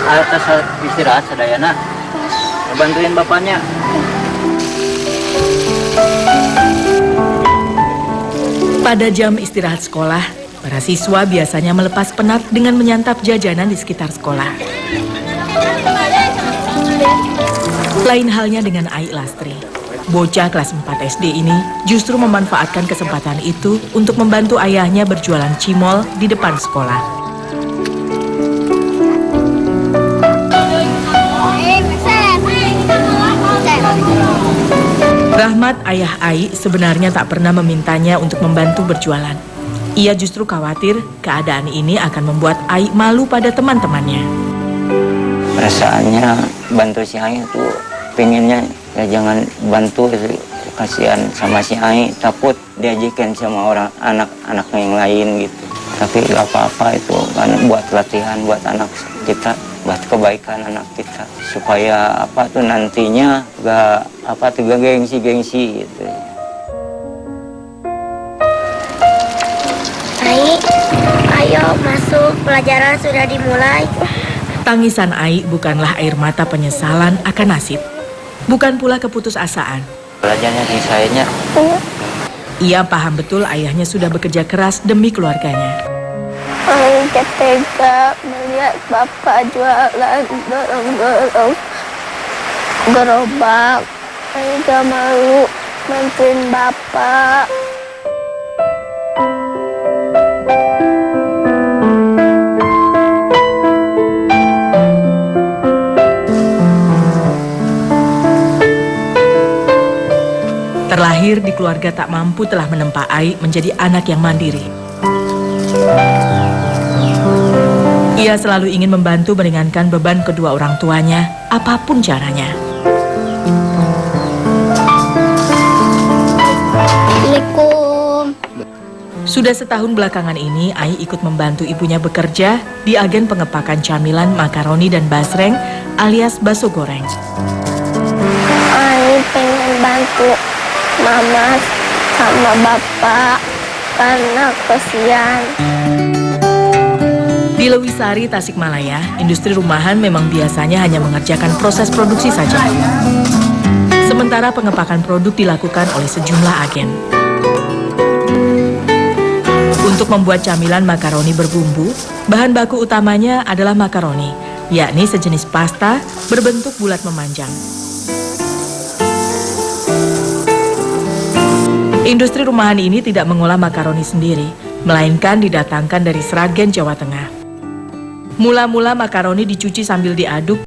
atas istirahat sadayana. Bantuin bapaknya. Pada jam istirahat sekolah, para siswa biasanya melepas penat dengan menyantap jajanan di sekitar sekolah. Lain halnya dengan Ai Lastri. Bocah kelas 4 SD ini justru memanfaatkan kesempatan itu untuk membantu ayahnya berjualan cimol di depan sekolah. Rahmat, ayah Ai, sebenarnya tak pernah memintanya untuk membantu berjualan. Ia justru khawatir keadaan ini akan membuat Ai malu pada teman-temannya. Perasaannya bantu si Ai itu pengennya ya jangan bantu, kasihan sama si Ai, takut diajakin sama orang anak-anaknya yang lain gitu. Tapi gak apa-apa, itu kan buat latihan buat anak kita, buat kebaikan anak kita, supaya apa tuh nantinya gak gengsi gitu. Ai, ayo masuk, pelajaran sudah dimulai. Tangisan Ai bukanlah air mata penyesalan akan nasib, bukan pula keputusasaan. Belajarnya selesainya. Ia paham betul ayahnya sudah bekerja keras demi keluarganya. Ai tega melihat bapak jualan dorong-dorong gerobak. Ai gak malu bantuin bapak. Terlahir di keluarga tak mampu telah menempa Ai menjadi anak yang mandiri. Ia selalu ingin membantu meringankan beban kedua orang tuanya, apapun caranya. Assalamualaikum. Sudah setahun belakangan ini, Ai ikut membantu ibunya bekerja di agen pengepakan camilan, makaroni, dan basreng alias bakso goreng. Ai pengen bantu mama sama bapak karena kasihan. Di Lewisari, Tasikmalaya, industri rumahan memang biasanya hanya mengerjakan proses produksi saja. Sementara pengepakan produk dilakukan oleh sejumlah agen. Untuk membuat camilan makaroni berbumbu, bahan baku utamanya adalah makaroni, yakni sejenis pasta berbentuk bulat memanjang. Industri rumahan ini tidak mengolah makaroni sendiri, melainkan didatangkan dari Sragen, Jawa Tengah. Mula-mula makaroni dicuci sambil diaduk.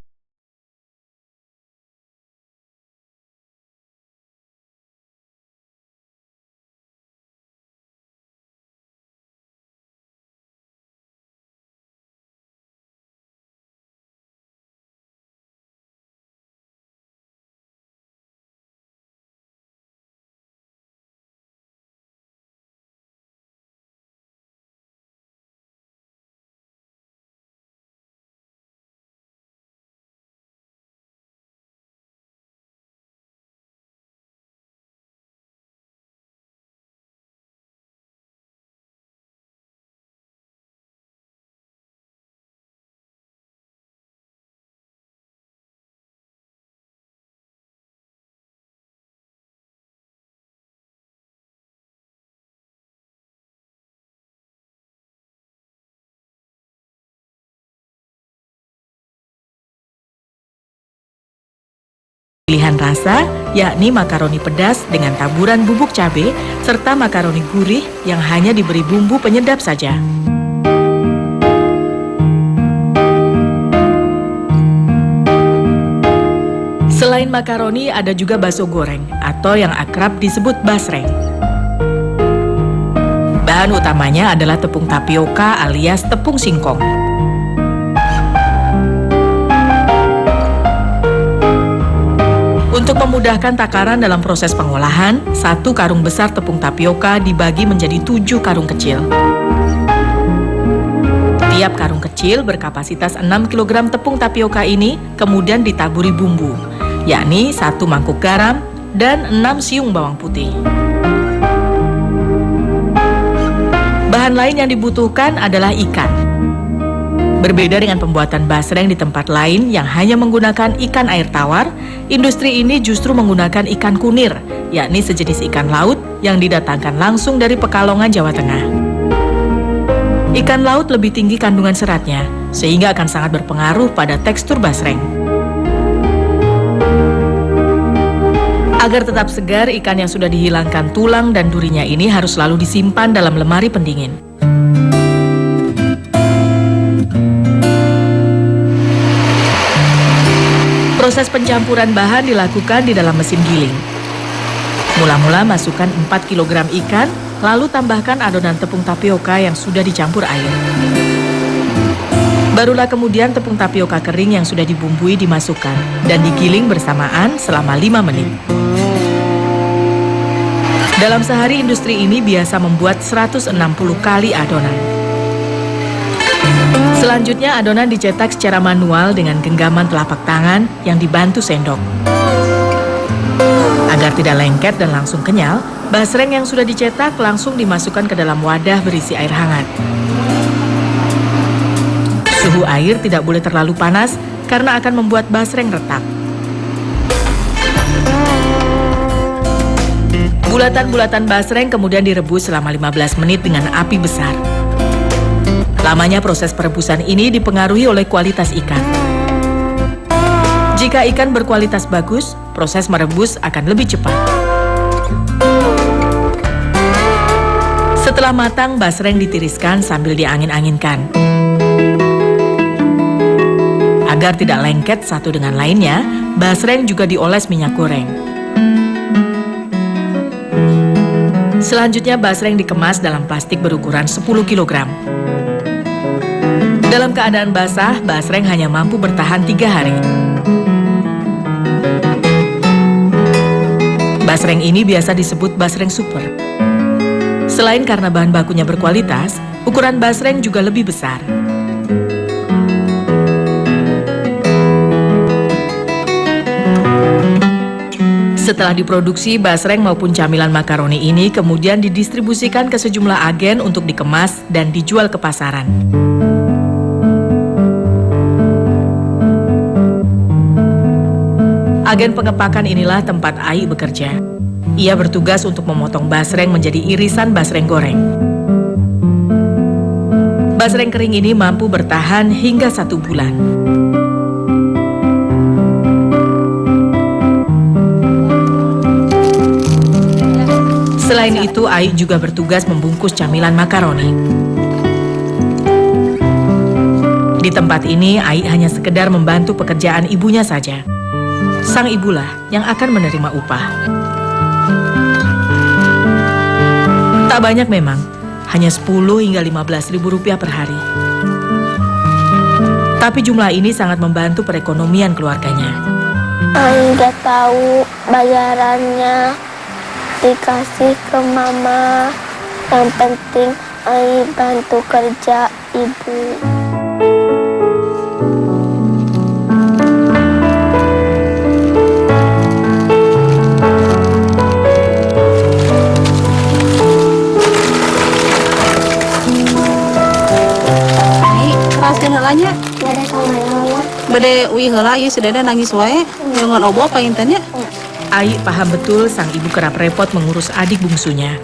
Pilihan rasa, yakni makaroni pedas dengan taburan bubuk cabai, serta makaroni gurih yang hanya diberi bumbu penyedap saja. Selain makaroni, ada juga bakso goreng atau yang akrab disebut basreng. Bahan utamanya adalah tepung tapioka alias tepung singkong. Untuk memudahkan takaran dalam proses pengolahan, 1 karung besar tepung tapioka dibagi menjadi 7 karung kecil. Setiap karung kecil berkapasitas 6 kg tepung tapioka ini kemudian ditaburi bumbu, yakni 1 mangkuk garam dan 6 siung bawang putih. Bahan lain yang dibutuhkan adalah ikan. Berbeda dengan pembuatan basreng di tempat lain yang hanya menggunakan ikan air tawar, industri ini justru menggunakan ikan kunir, yakni sejenis ikan laut yang didatangkan langsung dari Pekalongan, Jawa Tengah. Ikan laut lebih tinggi kandungan seratnya, sehingga akan sangat berpengaruh pada tekstur basreng. Agar tetap segar, ikan yang sudah dihilangkan tulang dan durinya ini harus selalu disimpan dalam lemari pendingin. Proses pencampuran bahan dilakukan di dalam mesin giling. Mula-mula masukkan 4 kg ikan, lalu tambahkan adonan tepung tapioka yang sudah dicampur air. Barulah kemudian tepung tapioka kering yang sudah dibumbui dimasukkan dan digiling bersamaan selama 5 menit. Dalam sehari industri ini biasa membuat 160 kali adonan. Selanjutnya adonan dicetak secara manual dengan genggaman telapak tangan yang dibantu sendok. Agar tidak lengket dan langsung kenyal, basreng yang sudah dicetak langsung dimasukkan ke dalam wadah berisi air hangat. Suhu air tidak boleh terlalu panas karena akan membuat basreng retak. Bulatan-bulatan basreng kemudian direbus selama 15 menit dengan api besar. Lamanya proses perebusan ini dipengaruhi oleh kualitas ikan. Jika ikan berkualitas bagus, proses merebus akan lebih cepat. Setelah matang, basreng ditiriskan sambil diangin-anginkan. Agar tidak lengket satu dengan lainnya, basreng juga dioles minyak goreng. Selanjutnya basreng dikemas dalam plastik berukuran 10 kg. Dalam keadaan basah, basreng hanya mampu bertahan 3 hari. Basreng ini biasa disebut basreng super. Selain karena bahan bakunya berkualitas, ukuran basreng juga lebih besar. Setelah diproduksi, basreng maupun camilan makaroni ini kemudian didistribusikan ke sejumlah agen untuk dikemas dan dijual ke pasaran. Agen pengepakan inilah tempat Ai bekerja. Ia bertugas untuk memotong basreng menjadi irisan basreng goreng. Basreng kering ini mampu bertahan hingga 1 bulan. Selain itu, Ai juga bertugas membungkus camilan makaroni. Di tempat ini, Ai hanya sekedar membantu pekerjaan ibunya saja. Sang ibulah yang akan menerima upah. Tak banyak memang, hanya 10 hingga 15 ribu rupiah per hari. Tapi jumlah ini sangat membantu perekonomian keluarganya. Ai nggak tahu bayarannya, dikasih ke mama. Yang penting Ai bantu kerja ibu. Nanya Gak ada sama mama. bade ui heula ieu sedada nangis wae ngeungan obo paintennya. Ai paham betul sang ibu kerap repot mengurus adik bungsunya.